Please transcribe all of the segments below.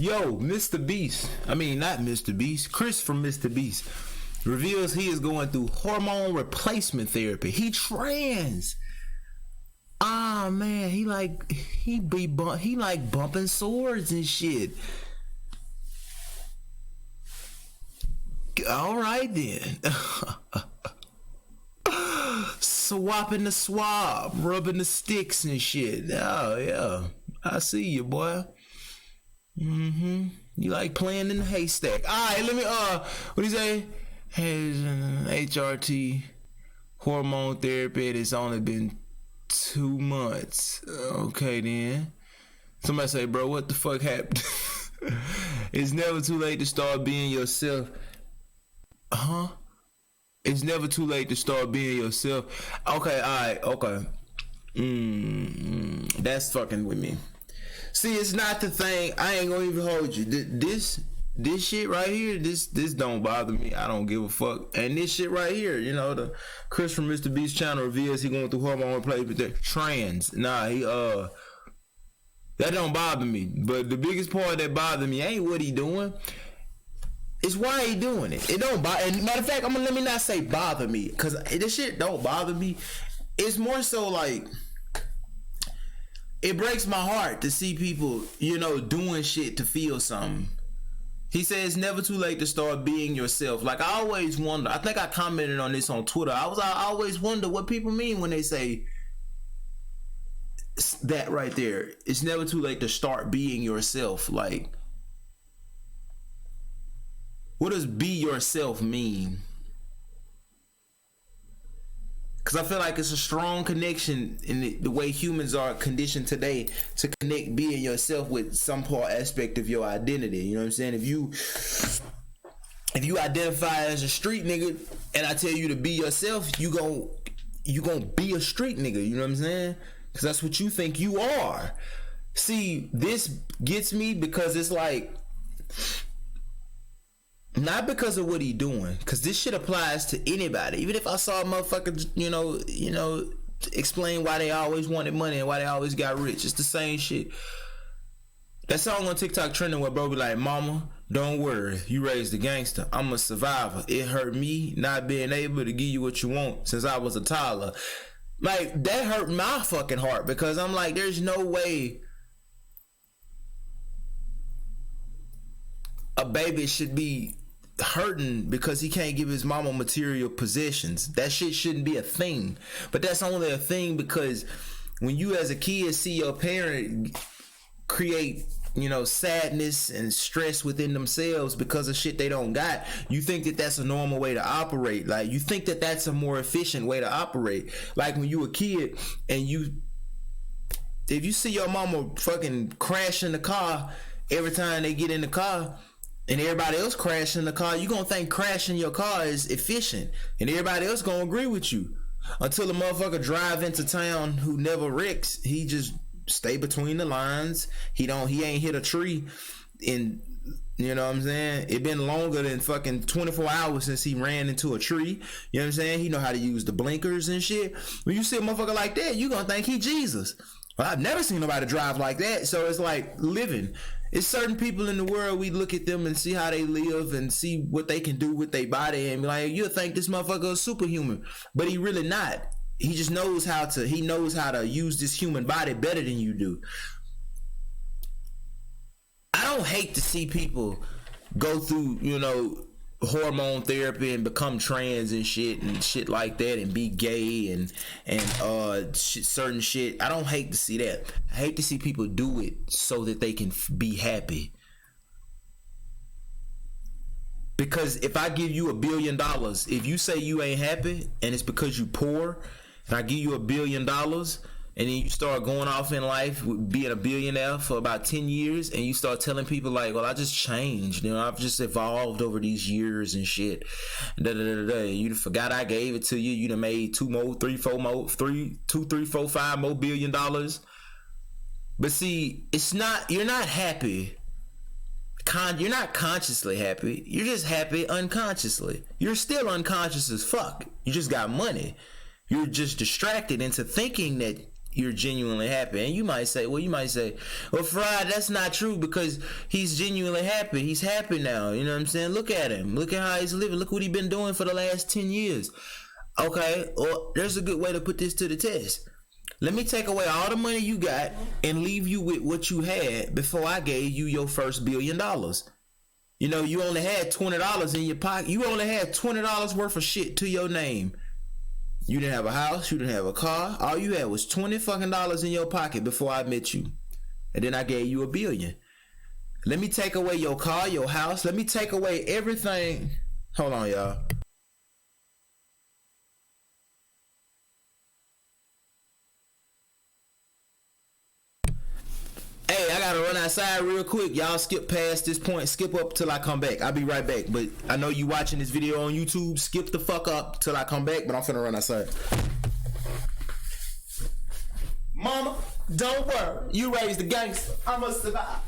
Yo, Mr. Beast. I mean, not Mr. Beast. Chris from Mr. Beast reveals he is going through hormone replacement therapy. He trans. Ah man, he like bumping swords and shit. All right then. Swapping the swab, rubbing the sticks and shit. Oh yeah, I see you, boy. You like playing in the haystack. Alright, let me what do you say? HRT hormone therapy. It's only been 2 months. Okay then. Somebody say, bro, what the fuck happened? It's never too late to start being yourself. It's never too late to start being yourself. Okay, alright, okay. That's fucking with me. See, it's not the thing. I ain't gonna even hold you. This shit right here, this don't bother me. I don't give a fuck. And this shit right here, you know, the Chris from Mr. Beast channel reveals he going through hormone replacement. They're trans. Nah, he that don't bother me. But the biggest part that bothers me ain't what he doing. It's why he doing it. It don't bother. And matter of fact, let me not say bother me, because this shit don't bother me. It's more so like, it breaks my heart to see people, you know, doing shit to feel something. He says it's never too late to start being yourself. Like, I always wonder. I think I commented on this on Twitter. I always wonder what people mean when they say that right there. It's never too late to start being yourself. Like, what does be yourself mean? Because I feel like it's a strong connection in the way humans are conditioned today to connect being yourself with some part aspect of your identity. You know what I'm saying? If you identify as a street nigga and I tell you to be yourself, you gon' be a street nigga. You know what I'm saying? Because that's what you think you are. See, this gets me because it's like, not because of what he doing, because this shit applies to anybody. Even if I saw a motherfucker, you know, explain why they always wanted money and why they always got rich. It's the same shit. That song on TikTok trending where bro be like, mama, don't worry, you raised a gangster. I'm a survivor. It hurt me not being able to give you what you want since I was a toddler. Like, that hurt my fucking heart, because I'm like, there's no way a baby should be hurting because he can't give his mama material possessions. That shit shouldn't be a thing. But that's only a thing because when you as a kid see your parent create, you know, sadness and stress within themselves because of shit they don't got, you think that that's a normal way to operate. Like, you think that that's a more efficient way to operate. Like when you a kid and if you see your mama fucking crash in the car every time they get in the car, and everybody else crashing the car, you gonna think crashing your car is efficient, and everybody else gonna agree with you until the motherfucker drive into town who never wrecks. He just stay between the lines. He ain't hit a tree in, you know what I'm saying? It been longer than fucking 24 hours since he ran into a tree. You know what I'm saying? He know how to use the blinkers and shit. When you see a motherfucker like that, you gonna think he Jesus. Well, I've never seen nobody drive like that. So it's like living. It's certain people in the world, we look at them and see how they live and see what they can do with their body and be like, you'll think this motherfucker is superhuman, but he really not. He just knows how to use this human body better than you do. I don't hate to see people go through, you know, hormone therapy and become trans and shit like that and be gay and certain shit. I don't hate to see that. I hate to see people do it so that they can be happy. Because if I give you $1 billion, if you say you ain't happy and it's because you poor, and I give you $1 billion and then you start going off in life being a billionaire for about 10 years and you start telling people like, well, I just changed, you know, I've just evolved over these years and shit, you forgot I gave it to you, you done made 2, 3, 4, 5 more $1 billion. But see, it's not, you're not happy. You're not consciously happy. You're just happy unconsciously. You're still unconscious as fuck. You just got money. You're just distracted into thinking that you're genuinely happy. And you might say, well, Farod, that's not true because he's genuinely happy. He's happy now. You know what I'm saying? Look at him. Look at how he's living. Look what he's been doing for the last 10 years. Okay, well, there's a good way to put this to the test. Let me take away all the money you got and leave you with what you had before I gave you your first $1 billion. You know, you only had $20 in your pocket. You only had $20 worth of shit to your name. You didn't have a house. You didn't have a car. All you had was $20 fucking in your pocket before I met you. And then I gave you $1 billion. Let me take away your car, your house. Let me take away everything. Hold on, y'all. Hey, I gotta run outside real quick. Y'all skip past this point. Skip up till I come back. I'll be right back. But I know you watching this video on YouTube. Skip the fuck up till I come back. But I'm finna run outside. Mama, don't worry. You raised the gangster. I'ma survive.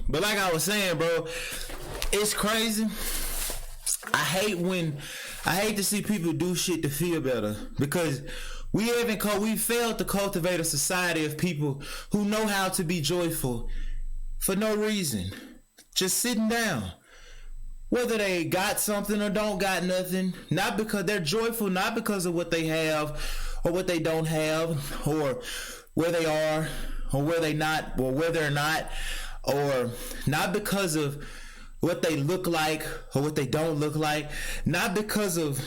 But like I was saying, bro, it's crazy. I hate to see people do shit to feel better because we failed to cultivate a society of people who know how to be joyful for no reason, just sitting down. Whether they got something or don't got nothing, not because they're joyful, not because of what they have or what they don't have, or where they are or where they not, or where they're not, or not because of what they look like or what they don't look like, not because of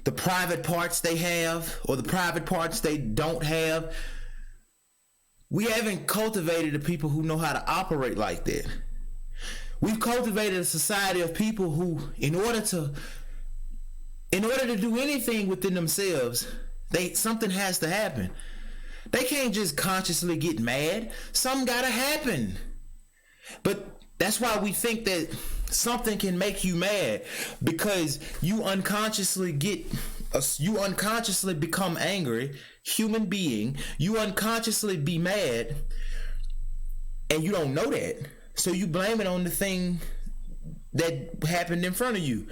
the private parts they have or the private parts they don't have. We haven't cultivated the people who know how to operate like that. We've cultivated a society of people who, in order to do anything within themselves, something has to happen. They can't just consciously get mad. Something gotta happen. But that's why we think that something can make you mad, because you unconsciously become angry, human being. You unconsciously be mad, and you don't know that. So you blame it on the thing that happened in front of you.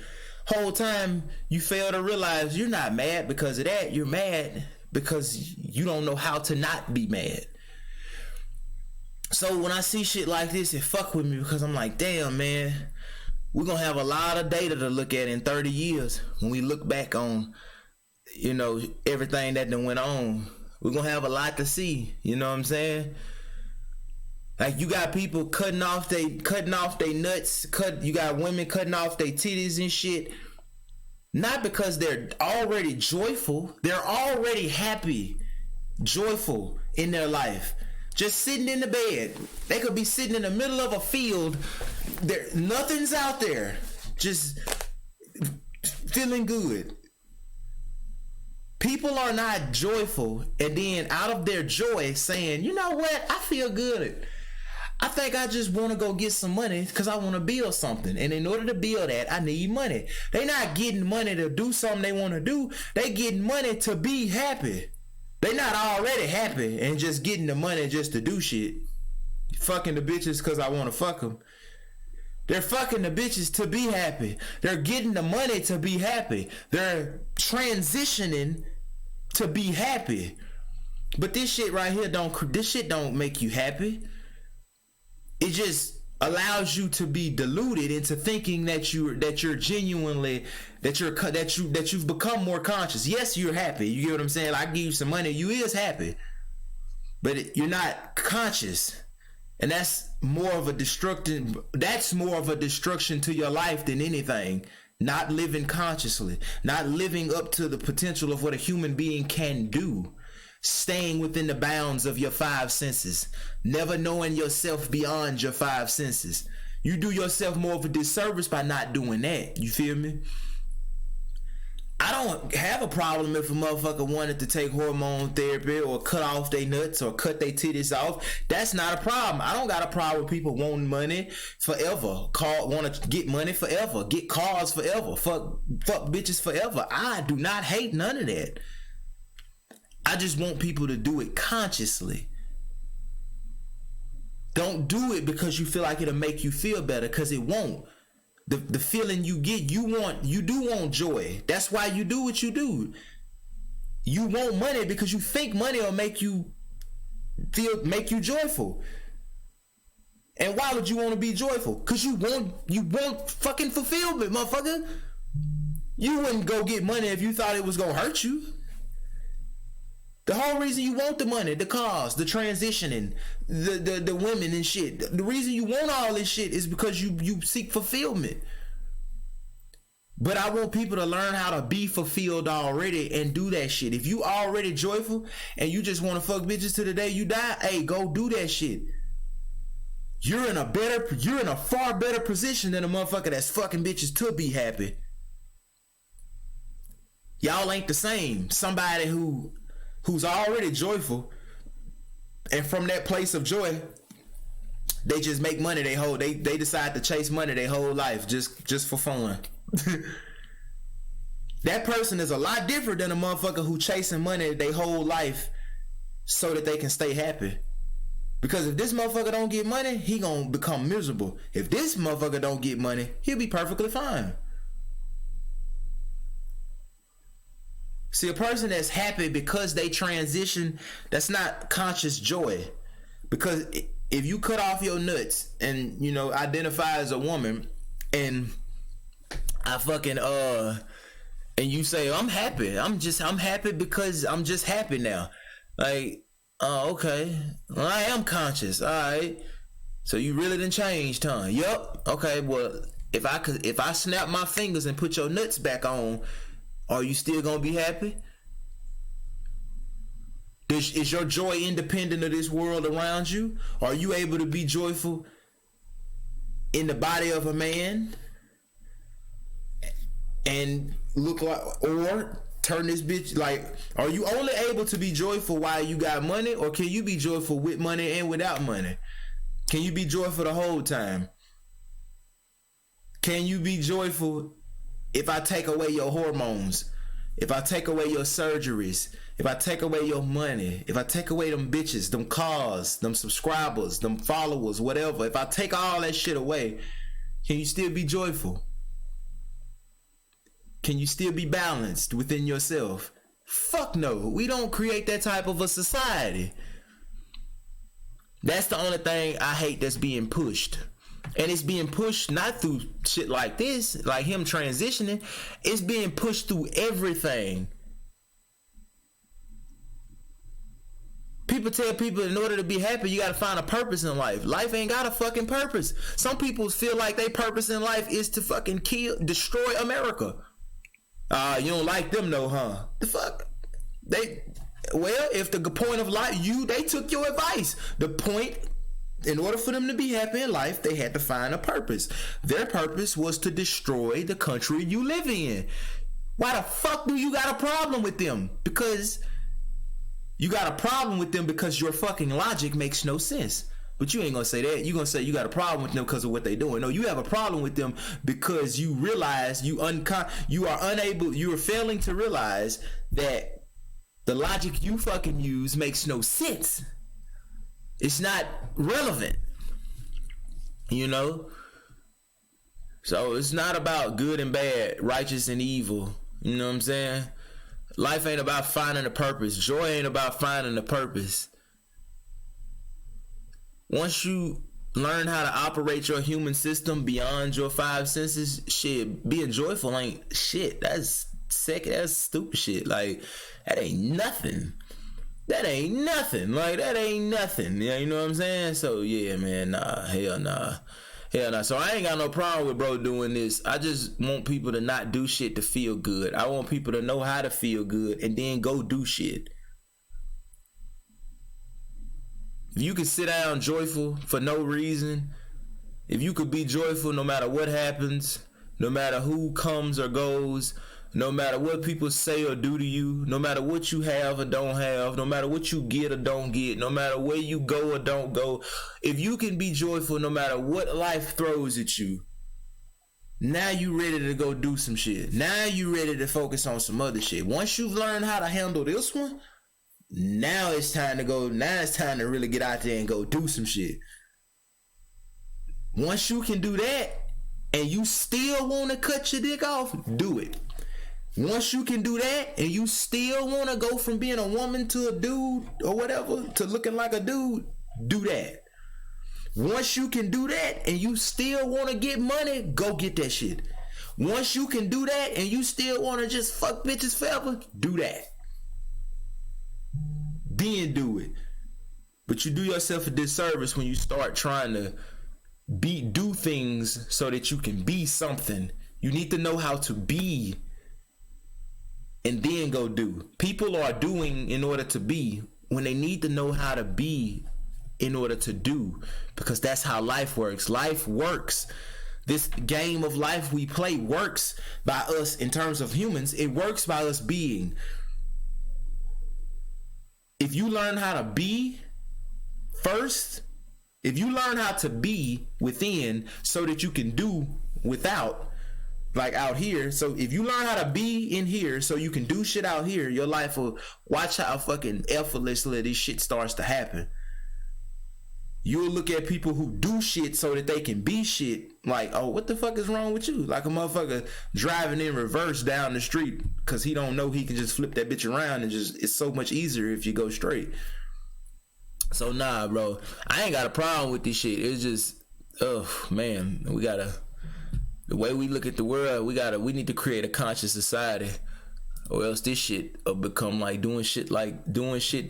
Whole time you fail to realize you're not mad because of that. You're mad because you don't know how to not be mad. So when I see shit like this, it fuck with me, because I'm like, damn, man, we're gonna have a lot of data to look at in 30 years when we look back on, you know, everything that done went on. We're gonna have a lot to see. You know what I'm saying? Like, you got people cutting off they nuts. You got women cutting off their titties and shit. Not because they're already joyful. They're already happy, joyful in their life. Just sitting in the bed. They could be sitting in the middle of a field. Nothing's out there. Just feeling good. People are not joyful, and then out of their joy saying, you know what, I feel good. I think I just want to go get some money because I want to build something. And in order to build that, I need money. They not getting money to do something they want to do. They getting money to be happy. They not already happy and just getting the money just to do shit. Fucking the bitches because I want to fuck them. They're fucking the bitches to be happy. They're getting the money to be happy. They're transitioning to be happy. But this shit right here don't make you happy. It just allows you to be deluded into thinking that you've become more conscious. Yes, you're happy. You get what I'm saying? I give you some money, you is happy, but you're not conscious, and that's more of a destruction to your life than anything. Not living consciously, not living up to the potential of what a human being can do. Staying within the bounds of your five senses, never knowing yourself beyond your five senses. You do yourself more of a disservice by not doing that. You feel me? I don't have a problem if a motherfucker wanted to take hormone therapy or cut off their nuts or cut their titties off. That's not a problem. I don't got a problem with people wanting money forever. Want to get money forever. Get cars forever. Fuck bitches forever. I do not hate none of that. I just want people to do it consciously. Don't do it because you feel like it'll make you feel better, because it won't. The feeling you get, you do want joy. That's why you do what you do. You want money because you think money will make you joyful. And why would you want to be joyful? Because you want fucking fulfillment, motherfucker. You wouldn't go get money if you thought it was gonna hurt you. The whole reason you want the money, the cars, the transitioning, the women and shit. The reason you want all this shit is because you seek fulfillment. But I want people to learn how to be fulfilled already and do that shit. If you already joyful and you just want to fuck bitches to the day you die, hey, go do that shit. You're in a far better position than a motherfucker that's fucking bitches to be happy. Y'all ain't the same. Somebody who's already joyful, and from that place of joy, they just make money. They decide to chase money their whole life just for fun. That person is a lot different than a motherfucker who chasing money their whole life so that they can stay happy. Because if this motherfucker don't get money, he gonna become miserable. If this motherfucker don't get money, he'll be perfectly fine. See, a person that's happy because they transition, that's not conscious joy. Because if you cut off your nuts and, you know, identify as a woman, and I fucking and you say, I'm happy. I'm happy because I'm just happy now. Like, okay. Well, I am conscious. All right. So you really done changed, huh? Yup. Okay, well, if I snap my fingers and put your nuts back on, are you still gonna be happy? Is your joy independent of this world around you? Are you able to be joyful in the body of a man and look like, or turn this bitch, like, are you only able to be joyful while you got money, or can you be joyful with money and without money? Can you be joyful the whole time? Can you be joyful if I take away your hormones? If I take away your surgeries? If I take away your money? If I take away them bitches, them cars, them subscribers, them followers, whatever? If I take all that shit away, can you still be joyful? Can you still be balanced within yourself? Fuck no. We don't create that type of a society. That's the only thing I hate that's being pushed. And it's being pushed not through shit like this, like him transitioning. It's being pushed through everything. People tell people in order to be happy, you gotta find a purpose in life. Life ain't got a fucking purpose. Some people feel like their purpose in life is to fucking destroy America. You don't like them though, huh? The fuck? Well, if the point of life, they took your advice. The point, in order for them to be happy in life, they had to find a purpose. Their purpose was to destroy the country you live in. Why the fuck do you got a problem with them? Because you got a problem with them because your fucking logic makes no sense. But you ain't gonna say that. You gonna say you got a problem with them because of what they doing. No, you have a problem with them because you realize you are failing to realize that the logic you fucking use makes no sense. It's not relevant. You know? So it's not about good and bad, righteous and evil. You know what I'm saying? Life ain't about finding a purpose. Joy ain't about finding a purpose. Once you learn how to operate your human system beyond your five senses, shit, being joyful ain't shit. That's sick. That's stupid shit. Like, that ain't nothing. That ain't nothing. Like, that ain't nothing. Yeah, you know what I'm saying? So, yeah, man, nah. Hell nah. Hell nah. So, I ain't got no problem with bro doing this. I just want people to not do shit to feel good. I want people to know how to feel good and then go do shit. If you could sit down joyful for no reason, if you could be joyful no matter what happens, no matter who comes or goes, no matter what people say or do to you, no matter what you have or don't have, no matter what you get or don't get, no matter where you go or don't go, if you can be joyful no matter what life throws at you, now you ready to go do some shit. Now you ready to focus on some other shit. Once you've learned how to handle this one, now it's time to go. Now it's time to really get out there and go do some shit. Once you can do that and you still want to cut your dick off, do it. Once you can do that and you still want to go from being a woman to a dude or whatever to looking like a dude, do that. Once you can do that and you still want to get money, go get that shit. Once you can do that and you still want to just fuck bitches forever, do that. Then do it. But you do yourself a disservice when you start trying to do things so that you can be something. You need to know how to be and then go do. People are doing in order to be when they need to know how to be in order to do, because that's how life works. Life works. This game of life we play works by us in terms of humans. It works by us being. If you learn how to be first, if you learn how to be within so that you can do without, like out here. So if you learn how to be in here so you can do shit out here, your life will, watch how fucking effortlessly this shit starts to happen. You'll look at people who do shit so that they can be shit. Like, oh, what the fuck is wrong with you? Like a motherfucker driving in reverse down the street because he don't know he can just flip that bitch around and just, it's so much easier if you go straight. So nah, bro, I ain't got a problem with this shit. It's just, oh man, the way we look at the world, we need to create a conscious society, or else this shit will become like doing shit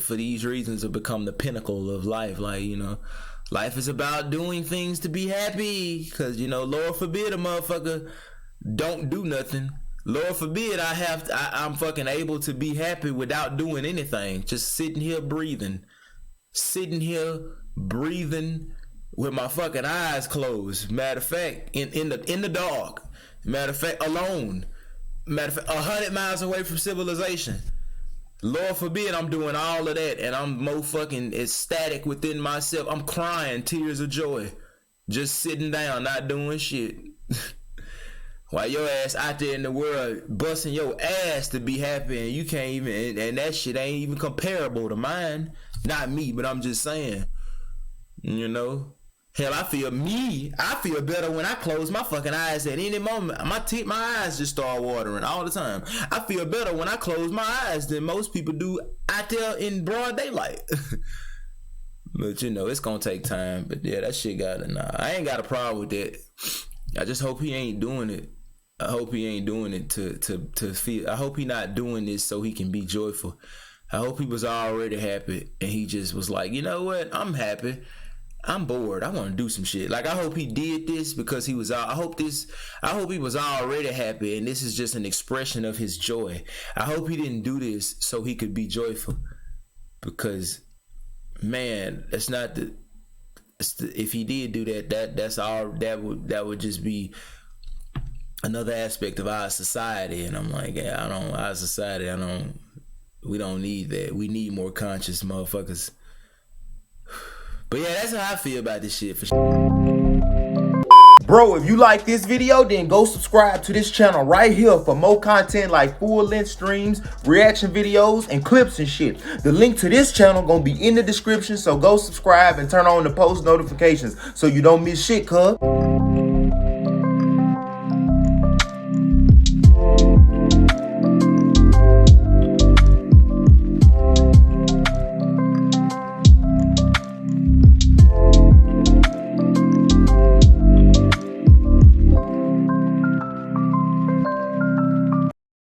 for these reasons will become the pinnacle of life. Like, you know, life is about doing things to be happy, because, you know, Lord forbid a motherfucker don't do nothing. Lord forbid I'm fucking able to be happy without doing anything, just sitting here breathing with my fucking eyes closed. Matter of fact, in the dark. Matter of fact, alone. Matter of fact, 100 miles away from civilization. Lord forbid I'm doing all of that and I'm more fucking ecstatic within myself. I'm crying tears of joy. Just sitting down, not doing shit. While your ass out there in the world busting your ass to be happy and you can't even, and that shit ain't even comparable to mine. Not me, but I'm just saying. You know? Hell, I feel better when I close my fucking eyes at any moment. My eyes just start watering all the time. I feel better when I close my eyes than most people do out there in broad daylight. But you know, it's gonna take time. But yeah, that shit I ain't got a problem with that. I just hope he ain't doing it. I hope he ain't doing it to feel. I hope he not doing this so he can be joyful. I hope he was already happy and he just was like, you know what? I'm happy. I'm bored. I want to do some shit. Like, I hope he did this because he was. I hope he was already happy, and this is just an expression of his joy. I hope he didn't do this so he could be joyful, because, man, that's not the. If he did do that, that's all. That would just be another aspect of our society, and I'm like, yeah, our society. We don't need that. We need more conscious motherfuckers. But yeah, that's how I feel about this shit for sure. Bro, if you like this video, then go subscribe to this channel right here for more content like full-length streams, reaction videos, and clips and shit. The link to this channel gonna be in the description, so go subscribe and turn on the post notifications so you don't miss shit, cuz.